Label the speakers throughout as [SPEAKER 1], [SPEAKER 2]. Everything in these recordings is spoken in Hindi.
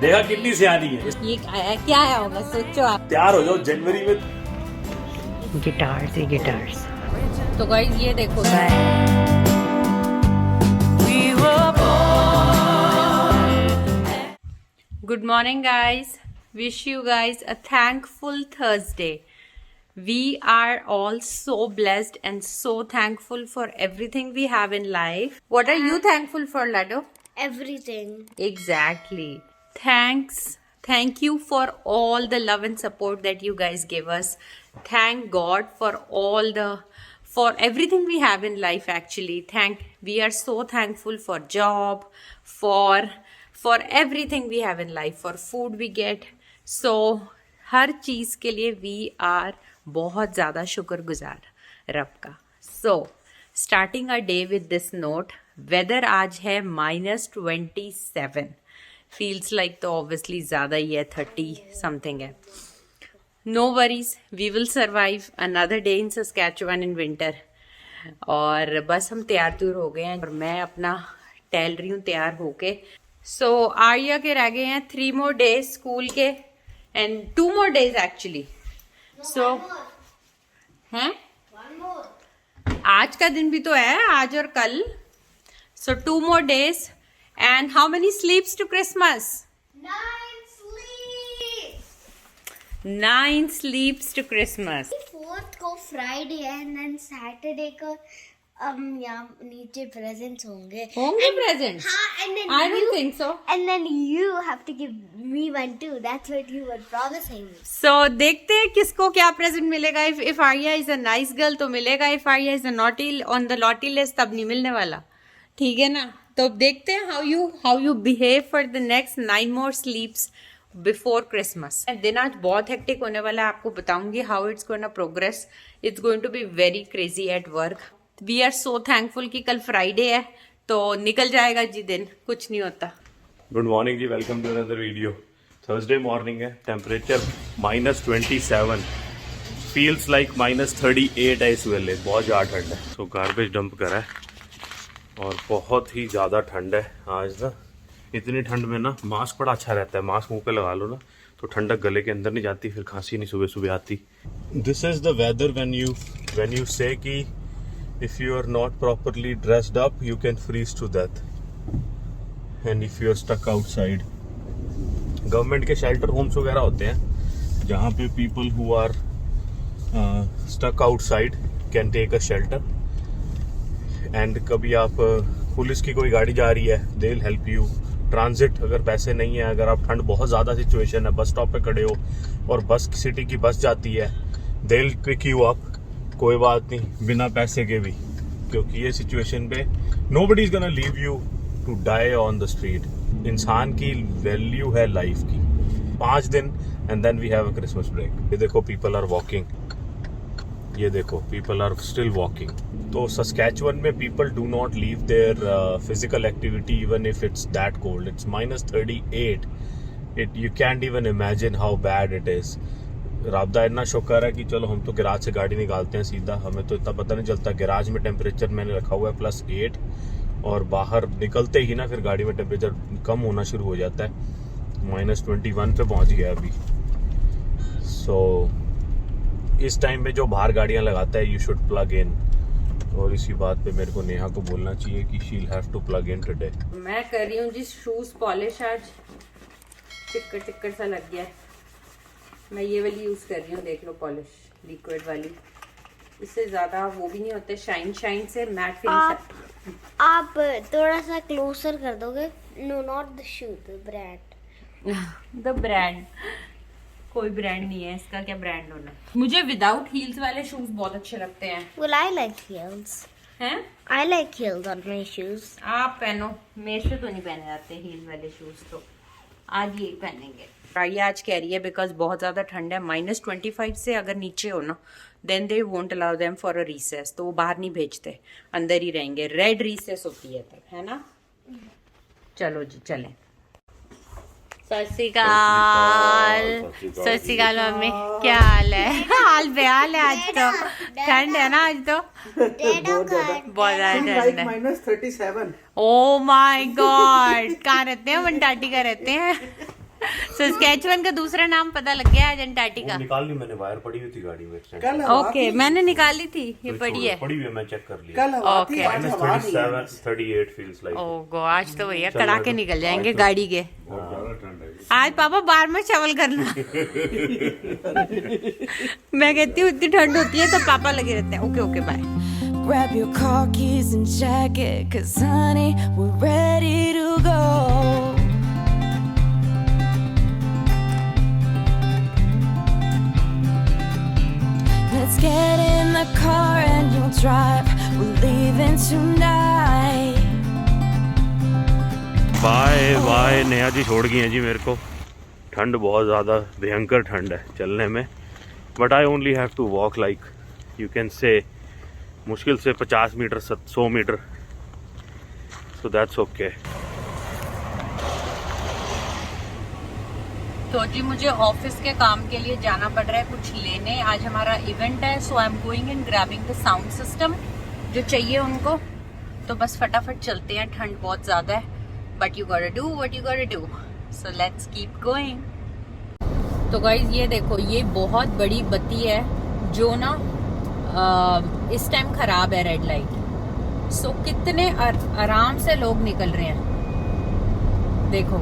[SPEAKER 1] देखा कितनी सियानी है।
[SPEAKER 2] ये क्या है होगा, सोचो आप।
[SPEAKER 1] तैयार हो जाओ जनवरी में।
[SPEAKER 2] गिटार्स ही गिटार्स। तो गाइस ये देखो, good morning guys, wish you guys a thankful Thursday. We are all so blessed and so thankful for everything we have in life. What are you thankful for, Lado?
[SPEAKER 3] Everything.
[SPEAKER 2] Exactly. Thank you for all the love and support that you guys give us. Thank God for everything we have in life actually. We are so thankful for job, for everything we have in life, for food we get. So हर चीज के लिए we are बहुत ज़्यादा शुक्रगुजार रब का. So starting a day with this note. Weather आज है -27. फील्स लाइक तो ऑब्वियसली ज़्यादा ही है, 30 समथिंग है. No worries, we will survive another day in Saskatchewan in winter. और बस हम तैयार हो गए हैं और मैं अपना टहल रही हूँ तैयार होके. सो आर्या के रह गए हैं 3 more days स्कूल के एंड 2 more days एक्चुअली. सो हैं, आज का दिन भी तो है, आज और कल. सो 2 more days. And how many sleeps to Christmas?
[SPEAKER 3] 9 sleeps.
[SPEAKER 2] 9 sleeps to Christmas.
[SPEAKER 3] 4th को Friday है and then Saturday को यहाँ नीचे presents होंगे.
[SPEAKER 2] Presents?
[SPEAKER 3] हाँ, and then
[SPEAKER 2] I don't think so.
[SPEAKER 3] And then you have to give me one too. That's what you were promising me.
[SPEAKER 2] So देखते हैं किसको क्या present मिलेगा. If Arya is a nice girl तो मिलेगा. If Arya is a naughty on the naughty list तब नहीं मिलने वाला. ठीक है ना. तो देखते हैं how you behave for the next 9 more sleeps before Christmas. दिन आज बहुत हेक्टिक होने वाला है, आपको बताऊंगी how it's going to progress. It's going to be very crazy at work. We are so thankful कि कल Friday है तो निकल जाएगा जी दिन, कुछ नहीं होता.
[SPEAKER 1] Good morning ji, welcome to another video. Thursday morning है, टेम्परेचर -27, फील्स लाइक -38 है इस वेले. बहुत ज़्यादा ठंड है. तो गार्बेज डंप करा है और बहुत ही ज़्यादा ठंड है आज ना. इतनी ठंड में ना मास्क बड़ा अच्छा रहता है. मास्क मुंह पे लगा लो ना तो ठंडक गले के अंदर नहीं जाती, फिर खांसी नहीं सुबह सुबह आती. This is the weather when you say कि if you are not properly dressed up you can freeze to death and if you are stuck outside. Government के शेल्टर होम्स वगैरह होते हैं जहाँ पे people who are stuck outside can take a shelter. And कभी आप पुलिस की कोई गाड़ी जा रही है, they will help you. Transit अगर पैसे नहीं है, अगर आप ठंड बहुत ज़्यादा सिचुएशन है, बस स्टॉप पे खड़े हो और बस सिटी की बस जाती है, they will pick you up. कोई बात नहीं, बिना पैसे के भी, क्योंकि ये सिचुएशन पे nobody is gonna leave you to die on the street. इंसान की वैल्यू है लाइफ की. 5 दिन and then we have a Christmas break. ये देखो पीपल आर वॉकिंग, ये देखो पीपल आर स्टिल वॉकिंग. तो सस्कैचुअन में people do not leave their physical activity even if it's that cold. It's -38. You can't even imagine how bad it is. राबदा इतना शुक्र है कि चलो हम तो गैराज से गाड़ी निकालते हैं सीधा, हमें तो इतना पता नहीं चलता. गैराज में टेम्परेचर मैंने रखा हुआ है +8 और बाहर निकलते ही ना फिर गाड़ी में टेम्परेचर कम होना शुरू हो जाता है. -21 पे पहुंच गया अभी. सो इस टाइम में जो बाहर गाड़ियां लगाता है यू शुड प्लग इन. और इसी बात पे मेरे को नेहा को बोलना चाहिए कि she will have to plug in today.
[SPEAKER 2] मैं कर रही हूँ जी शूज पॉलिश. आज चिक्कर सा लग गया है. मैं ये वाली यूज कर रही हूँ, देख लो, पॉलिश लिक्विड वाली. इससे ज्यादा वो भी नहीं होते, शाइन से मैट फिनिश.
[SPEAKER 3] आप थोड़ा सा क्लोजर कर दोगे? No, not the shoe, the brand.
[SPEAKER 2] The brand कोई ब्रांड नहीं है, इसका क्या ब्रांड होना. मुझे विदाउट हील्स वाले शूज बहुत अच्छे लगते हैं.
[SPEAKER 3] Well, I like heels.
[SPEAKER 2] हैं?
[SPEAKER 3] I like heels on my shoes.
[SPEAKER 2] आप पहनो, मेरे से तो नहीं पहने जाते हील वाले शूज, तो आज ये पहनेंगे. ये आज कह रही है बिकॉज बहुत ज्यादा ठंड है. -25 से अगर नीचे हो ना then they won't allow them for a recess. तो वो बाहर नहीं भेजते, अंदर ही रहेंगे. रेड रिसेस होती है तब, है ना. चलो जी चलें. सत श्री अकाल मम्मी, क्या हाल है? हाल बेहाल है आज तो. ठंड है ना आज तो, बहुत ज्यादा ठंड है.
[SPEAKER 4] -37.
[SPEAKER 2] ओ माय गॉड, कहाँ रहते हैं? वनटाटी का रहते हैं. सस्केचुअन का दूसरा नाम पता लग गया आज अंटार्कटिका।
[SPEAKER 1] वो निकाल ली मैंने, वायर पड़ी हुई थी गाड़ी में।
[SPEAKER 4] कल हवा
[SPEAKER 2] ओके,
[SPEAKER 4] थी।
[SPEAKER 2] मैंने निकाली थी, ये पड़ी है।
[SPEAKER 1] पड़ी हुई है, मैं चेक कर लिया।
[SPEAKER 4] कल हवा थी,
[SPEAKER 2] Okay.
[SPEAKER 4] आज हवा नहीं है।
[SPEAKER 1] -37 38 फील्स लाइक।
[SPEAKER 2] ओह गॉड, आज तो भैया कड़ाके निकल जाएंगे गाड़ी के।
[SPEAKER 1] बहुत ज्यादा ठंड है।
[SPEAKER 2] आज पापा बार में चावल करना। मैं कहती हूँ इतनी ठंड होती है तो पापा लगे रहते हैं। Okay okay bye.
[SPEAKER 5] Grab your car keys and jacket, 'cause honey, we're ready to go. Let's get in the car and you'll drive. We're leaving tonight.
[SPEAKER 1] Bye bye. Neha ji छोड़ गई हैं जी मेरे को। ठंड बहुत ज़्यादा भयंकर ठंड है चलने में, but I only have to walk like you can say मुश्किल से 50 metre 100 metre, so that's okay.
[SPEAKER 2] तो जी मुझे ऑफिस के काम के लिए जाना पड़ रहा है कुछ लेने। आज हमारा इवेंट है, so I am going and grabbing the sound system जो चाहिए उनको। तो बस फटाफट चलते हैं, ठंड बहुत ज़्यादा है, but you gotta do what you gotta do, so let's keep going. तो गाइज ये देखो, ये बहुत बड़ी बत्ती है जो ना इस टाइम खराब है, रेड लाइट। सो कितने आराम से लोग निकल रहे हैं, देखो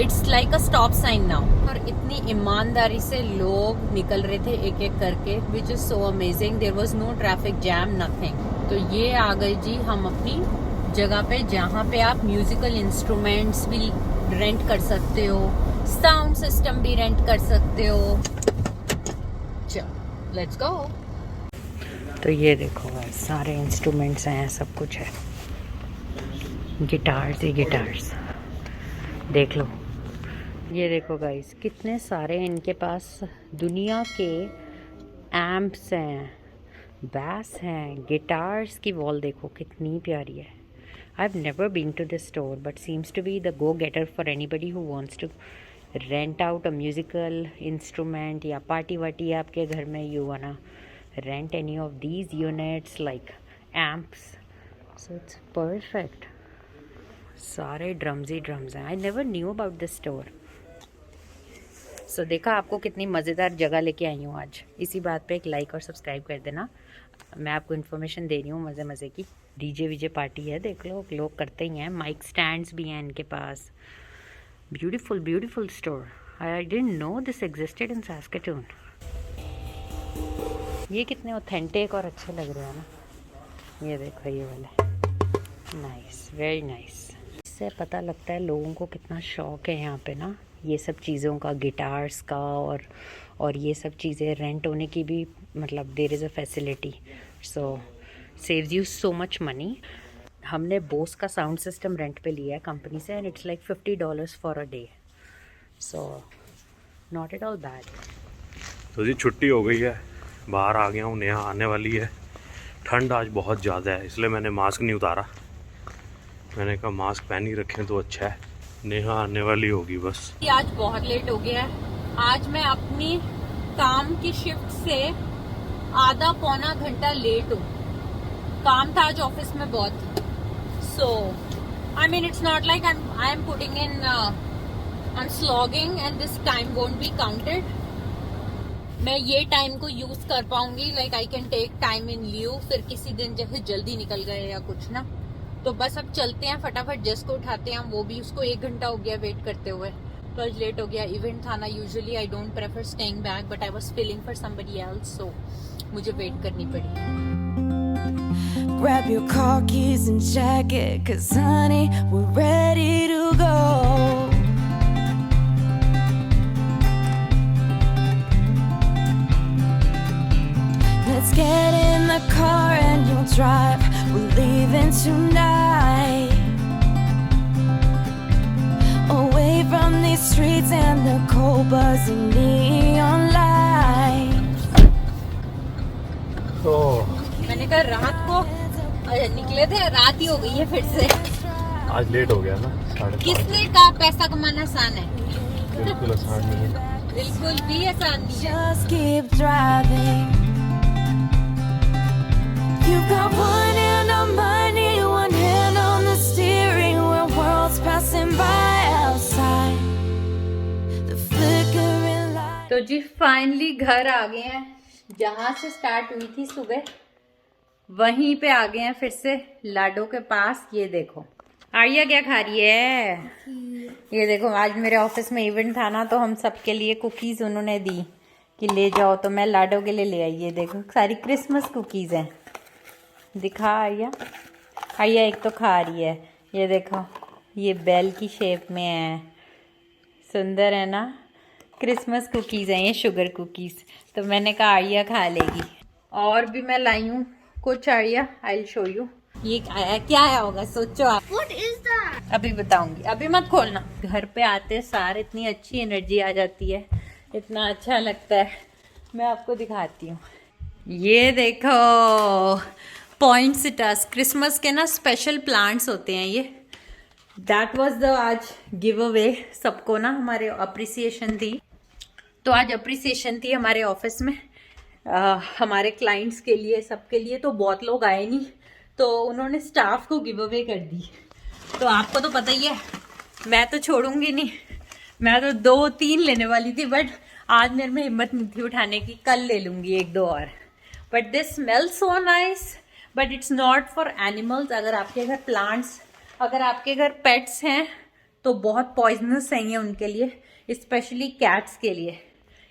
[SPEAKER 2] it's like a stop sign now. और इतनी ईमानदारी से लोग निकल रहे थे एक एक करके, which is so amazing. There was no traffic jam, nothing. तो ये आ गई जी हम अपनी जगह पे, जहाँ पे आप म्यूजिकल इंस्ट्रूमेंट्स भी रेंट कर सकते हो, साउंड सिस्टम भी रेंट कर सकते हो। चलो लेट्स गो। तो ये देखो भाई, सारे इंस्ट्रूमेंट्स हैं, सब कुछ है। गिटार्स ही गिटार्स देख लो। ये देखो गाइस, कितने सारे इनके पास दुनिया के एम्प्स हैं, बैस हैं, गिटार्स की वॉल देखो कितनी प्यारी है। I have never been to this store but seems to be the go getter for anybody who wants to rent out a musical instrument, या पार्टी वार्टी आपके घर में, you wanna rent any of these units like amps, so it's perfect. सारे ड्रम्स ही ड्रम्स हैं। I never knew about this store. So देखा आपको कितनी मज़ेदार जगह लेके आई हूँ आज। इसी बात पे एक लाइक और सब्सक्राइब कर देना। मैं आपको इन्फॉर्मेशन दे रही हूँ मज़े मज़े की। डीजे वीजे पार्टी है, देख लो लोग करते ही हैं। माइक स्टैंड्स भी हैं इनके पास। Beautiful beautiful store. I didn't know this existed in Saskatoon. ये कितने ऑथेंटिक और अच्छे लग रहे हैं ना। ये देखो ये वाले, नाइस, वेरी नाइस। इससे पता लगता है लोगों को कितना शौक है यहाँ पे ना, ये सब चीज़ों का, गिटार्स का और ये सब चीज़ें रेंट होने की भी, मतलब there is a facility, so saves you so much money. हमने बोस का साउंड सिस्टम रेंट पे लिया है कंपनी से, and it's like $50 for a day, so not at all bad.
[SPEAKER 1] तो जी छुट्टी हो गई है, बाहर आ गया हूँ, नेहा आने वाली है। ठंड आज बहुत ज़्यादा है, इसलिए मैंने मास्क नहीं उतारा। मैंने कहा मास्क पहन ही रखें तो अच्छा है। नेहा आने वाली होगी बस।
[SPEAKER 2] आज बहुत लेट हो गया है। आज मैं अपनी काम की शिफ्ट से आधा पौना घंटा लेट हूँ। काम था आज ऑफिस में बहुत, so I mean it's not like I am putting in I am slogging and this time won't be counted. मैं ये टाइम को यूज कर पाऊंगी, like I can take time in leave, फिर किसी दिन जैसे जल्दी निकल गए या कुछ ना। तो बस अब चलते हैं फटाफट, जस को उठाते हैं। वो भी उसको 1 घंटा हो गया वेट करते हुए, तो आज लेट हो गया। इवेंट था ना, usually I don't prefer staying back, but I was feeling for somebody else, so मुझे वेट करनी पड़ी।
[SPEAKER 5] Grab your car keys and jacket, 'cause honey, we're ready to go. Let's get in the car and you'll drive. We're leaving tonight. Away from these streets and the cold buzzing neon lights.
[SPEAKER 2] मैंने कहा रात को निकले थे, रात ही हो गई है फिर से।
[SPEAKER 1] आज लेट हो गया ना, 5:30।
[SPEAKER 2] किसने कहा पैसा कमाना आसान है?
[SPEAKER 1] बिल्कुल आसान नहीं है,
[SPEAKER 2] बिल्कुल भी आसान नहीं है।
[SPEAKER 5] Just keep driving. You've got one hand on money, one hand on the steering wheel, worlds passing by outside. The
[SPEAKER 2] तो जी फाइनली घर आ गए हैं, जहाँ से स्टार्ट हुई थी सुबह वहीं पे आ गए हैं फिर से लाडो के पास। ये देखो आर्या क्या खा रही है, ये देखो आज मेरे ऑफिस में इवेंट था ना, तो हम सबके लिए कुकीज उन्होंने दी कि ले जाओ, तो मैं लाडो के लिए ले आई। ये देखो सारी क्रिसमस कुकीज हैं, दिखा आर्या। आर्या एक तो खा रही है, ये देखो ये बेल की शेप में है, सुंदर है ना। क्रिसमस कुकीज़ हैं ये, शुगर कुकीज़। तो मैंने कहा आर्या खा लेगी। और भी मैं लाई हूँ कुछ Arya, I will show you. ये क्या आया होगा सोचो आप।
[SPEAKER 3] What is that?
[SPEAKER 2] अभी बताऊंगी, अभी मत खोलना। घर पे आते सार इतनी अच्छी एनर्जी आ जाती है, इतना अच्छा लगता है। मैं आपको दिखाती हूँ, ये देखो पॉइंटसिटास क्रिसमस के ना स्पेशल प्लांट्स होते हैं ये। दैट वाज द आज गिव अवे, सबको ना हमारे अप्रिसिएशन थी, तो आज अप्रिसिएशन थी हमारे ऑफिस में हमारे क्लाइंट्स के लिए, सबके लिए। तो बहुत लोग आए नहीं, तो उन्होंने स्टाफ को गिव अवे कर दी। तो आपको तो पता ही है मैं तो छोड़ूंगी नहीं, मैं तो 2-3 लेने वाली थी, बट आज मेरे में हिम्मत नहीं थी उठाने की, कल ले लूंगी 1-2 और। But this smell so nice, but it's not for animals. अगर आपके घर प्लांट्स, अगर आपके घर पेट्स हैं तो बहुत पॉइजनस है ये उनके लिए, स्पेशली कैट्स के लिए।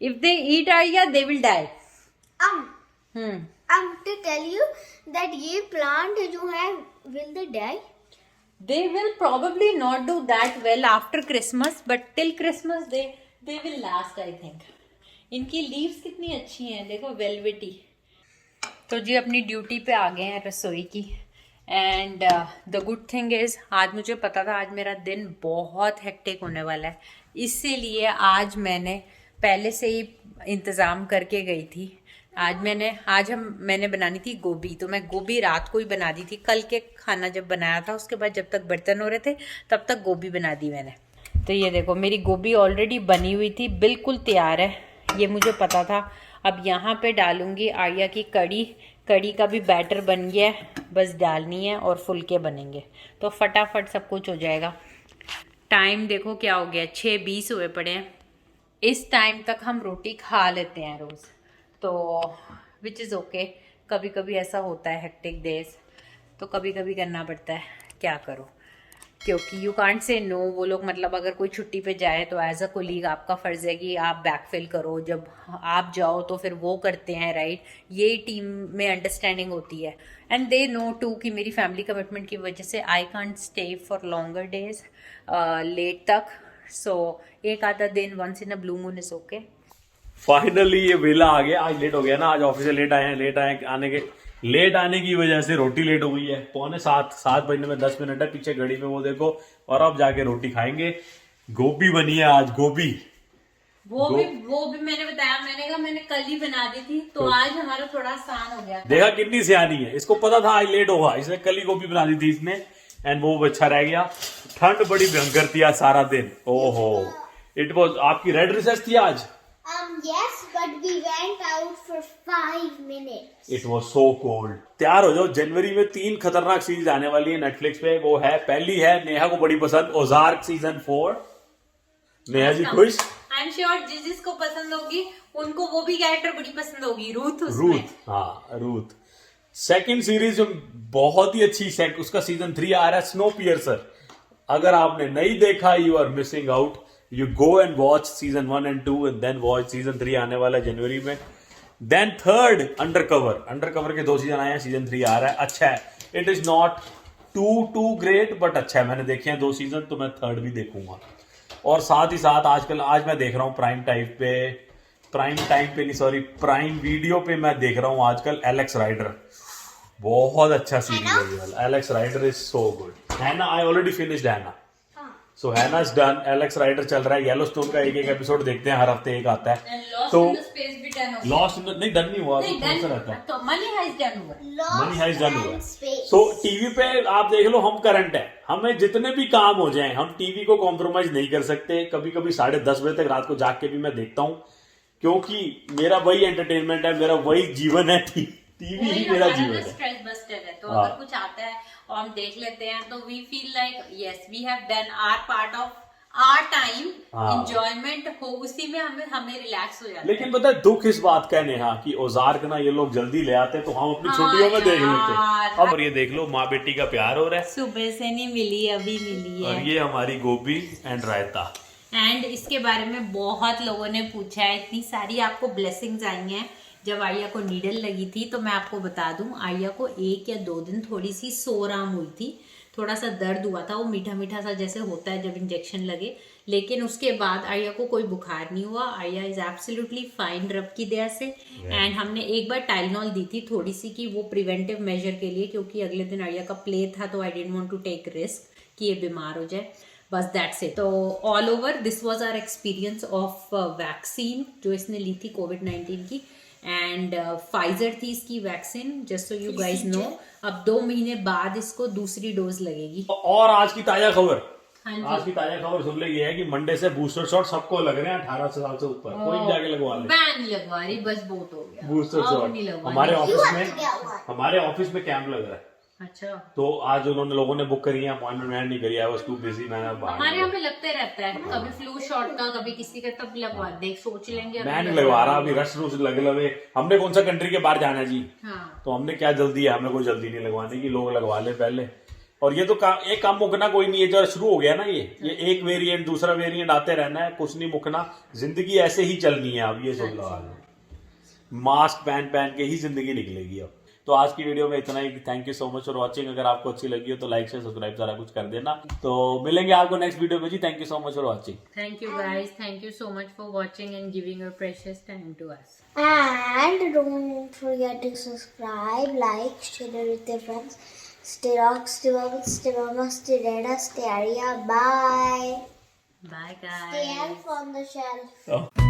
[SPEAKER 2] If they eat area they will die.
[SPEAKER 3] To tell you that ये plant जो है will they die?
[SPEAKER 2] They will probably not do that well after Christmas, but till Christmas they will last I think. इनकी लीव्स कितनी अच्छी हैं, देखो वेलवेटी। तो जी अपनी ड्यूटी पे आ गए हैं रसोई की। And the good thing is आज मुझे पता था आज मेरा दिन बहुत हेक्टिक होने वाला है, इसीलिए आज मैंने पहले से ही इंतज़ाम करके गई थी। मैंने बनानी थी गोभी, तो मैं गोभी रात को ही बना दी थी। कल के खाना जब बनाया था उसके बाद जब तक बर्तन हो रहे थे तब तक गोभी बना दी मैंने। तो ये देखो मेरी गोभी ऑलरेडी बनी हुई थी, बिल्कुल तैयार है, ये मुझे पता था। अब यहाँ पे डालूंगी आर्या की कड़ी। कड़ी का भी बैटर बन गया है, बस डालनी है और फुलके बनेंगे तो फटाफट सब कुछ हो जाएगा। टाइम देखो क्या हो गया, 6:20 हुए पड़े हैं। इस टाइम तक हम रोटी खा लेते हैं रोज़, तो विच इज़ ओके। कभी कभी ऐसा होता है हेक्टिक डेज, तो कभी कभी करना पड़ता है, क्या करो, क्योंकि यू कांट से नो। वो लोग मतलब अगर कोई छुट्टी पे जाए तो एज अ कोलीग आपका फ़र्ज़ है कि आप बैकफिल करो, जब आप जाओ तो फिर वो करते हैं, राइट। ये टीम में अंडरस्टैंडिंग होती है। एंड दे नो टू कि मेरी फैमिली कमिटमेंट की वजह से I can't stay for longer days late तक। सो एक आधा दिन once in a blue moon is okay.
[SPEAKER 1] Finally ये वेला आ गया। आज लेट हो गया ना, आज ऑफिस से लेट आने की वजह से रोटी लेट हो गई है। 6:45 बजने में 10 मिनट है पीछे घड़ी में, वो देखो। और अब जाके रोटी खाएंगे। गोभी बनी है आज, गोभी
[SPEAKER 2] वो भी मैंने बताया, मैंने कहा मैंने कल ही बना दी थी, तो आज हमारा थोड़ा आसान हो गया।
[SPEAKER 1] देखा कितनी सियानी है, इसको पता था आज लेट होगा, इसने कल ही गोभी बना दी थी इसने, एंड वो अच्छा रह गया। ठंड बड़ी भयंकर थी आज सारा दिन, ओहो। इट वॉज आपकी रेड रिसेस थी आज?
[SPEAKER 3] Yes, but we went out for 5 minutes.
[SPEAKER 1] It was so cold. तैयार हो जाओ, जनवरी में 3 खतरनाक सीरीज आने वाली है नेटफ्लिक्स पे। वो है, पहली है नेहा को बड़ी पसंद, ओजार्क सीजन 4। नेहा जी खुश?
[SPEAKER 2] आई एम श्योर जिसको पसंद होगी उनको वो भी कैरेक्टर बड़ी पसंद होगी, रूथ।
[SPEAKER 1] हाँ रूथ। सेकंड सीरीज जो बहुत ही अच्छी, उसका सीजन 3 आ रहा है, स्नो पियर्सर। अगर आपने नहीं देखा, you are missing out. You go and watch season 1 and 2 and then watch season 3 आने वाला है जनवरी में। Then third, अंडरकवर के 2 सीजन आए हैं, सीजन 3 आ रहा है, अच्छा है। It is not too great but अच्छा है। मैंने देखे हैं 2 सीजन, तो मैं थर्ड भी देखूंगा। और साथ ही साथ आज मैं देख रहा हूँ प्राइम वीडियो पे मैं देख रहा हूँ आजकल एलेक्स राइडर। बहुत अच्छा सीरीज है, Alex Rider is so good. Hanna, I already finished Hanna. So Hanna's done, Alex Rider चल रहा है। येलोस्टोन का एक एपिसोड देखते हैं, हर हफ्ते एक आता है। तो लॉस्ट नहीं डन नहीं हुआ, तो रहता है,
[SPEAKER 2] तो मनी हाइस्ट डन हुआ।
[SPEAKER 1] सो टीवी पे आप देख लो, हम करंट है, हमें जितने भी काम हो जाए हम टीवी को कॉम्प्रोमाइज नहीं कर सकते। कभी कभी 10:30 बजे तक रात को जाग के भी मैं देखता हूँ, क्योंकि मेरा वही एंटरटेनमेंट है, मेरा वही जीवन है। टीवी ही मेरा जीवन है।
[SPEAKER 2] स्ट्रेस बस्टर है, तो अगर कुछ आता है और हम देख लेते हैं तो we feel like yes we have done our part of our time,
[SPEAKER 1] हाँ।
[SPEAKER 2] enjoyment हो, उसी में हमें रिलैक्स हो जाता है।
[SPEAKER 1] लेकिन पता है दुख इस बात का है नेहा कि औजार ना ये लोग जल्दी ले आते तो हम अपनी छुट्टियों में देख लेते।
[SPEAKER 2] यार।
[SPEAKER 1] अब ये देख लो माँ बेटी का प्यार हो रहा है।
[SPEAKER 2] सुबह से नहीं मिली, अभी मिली है।
[SPEAKER 1] और ये हमारी गोभी एंड रायता।
[SPEAKER 2] एंड इसके बारे में बहुत लोगों ने पूछा है, इतनी सारी आपको ब्लेसिंग्स आई हैं। जब आर्या को नीडल लगी थी तो मैं आपको बता दूं, आर्या को 1 या 2 दिन थोड़ी सी सोराम हुई थी, थोड़ा सा दर्द हुआ था, वो मीठा मीठा सा जैसे होता है जब इंजेक्शन लगे। लेकिन उसके बाद आर्या को कोई बुखार नहीं हुआ। आर्या इज एब्सोल्युटली फाइन रब की दया से। एंड हमने एक बार टाइलनॉल दी थी थोड़ी सी कि वो प्रिवेंटिव मेजर के लिए, क्योंकि अगले दिन आर्या का प्ले था तो I didn't want to take risk कि ये बीमार हो जाए। बस दैट्स इट। तो all over this was our experience of vaccine जो इसने ली थी कोविड-19 की। एंड फाइजर थी इसकी वैक्सीन, just so you guys know. अब 2 महीने बाद इसको दूसरी डोज लगेगी।
[SPEAKER 1] और आज की ताजा खबर,
[SPEAKER 2] हाँ जी।
[SPEAKER 1] आज की ताजा खबर सुन ले, ये है कि मंडे से बूस्टर शॉट सबको लग रहे हैं 18 साल से ऊपर। कोई भी जाके लगवा ले।
[SPEAKER 2] मैं नहीं लगवा रही, बस बहुत हो गया।
[SPEAKER 1] बूस्टर
[SPEAKER 2] अब
[SPEAKER 1] शॉट
[SPEAKER 2] नहीं लगवानी।
[SPEAKER 1] हमारे ऑफिस में कैंप लग रहा है।
[SPEAKER 2] अच्छा,
[SPEAKER 1] तो आज उन्होंने लोगों ने बुक करी है, अपॉइंटमेंट मैंने नहीं करी है, बस टू बिजी मैंने बाहर।
[SPEAKER 2] हमारे यहाँ पे लगते रहता है, कभी फ्लू शॉट का, कभी किसी का, तब लगवा देख सोच लेंगे। अभी
[SPEAKER 1] मैं नहीं लगवा रहा, अभी रश रुश लगे लगे। हमने कौन सा कंट्री के बाहर जाना है जी,
[SPEAKER 2] हाँ।
[SPEAKER 1] तो हमने क्या जल्दी है, हमें कोई जल्दी नहीं लगवाने की, लोग लगवा ले पहले। और ये तो एक काम मुकना कोई नहीं है, जो शुरू हो गया ना ये एक वेरिएंट दूसरा वेरिएंट आते रहना है, कुछ नहीं मुकना, जिंदगी ऐसे ही चलनी है। अब ये सुन लो, मास्क पहन के ही जिंदगी निकलेगी अब। तो आज की वीडियो में इतना ही। Thank you so much for watching. अगर आपको अच्छी लगी हो तो लाइक शेयर सब्सक्राइब सारा कुछ कर देना। तो मिलेंगे आपको नेक्स्ट वीडियो में जी। Thank you so much for watching.
[SPEAKER 2] Thank you guys. Thank you so much for watching and giving your precious time to us.
[SPEAKER 3] And don't forget to subscribe, like, share it with your friends. Stay rock, stay well, stay mama, stay dada, stay Arya. Bye.
[SPEAKER 2] Bye guys.
[SPEAKER 3] Stay elf on the shelf.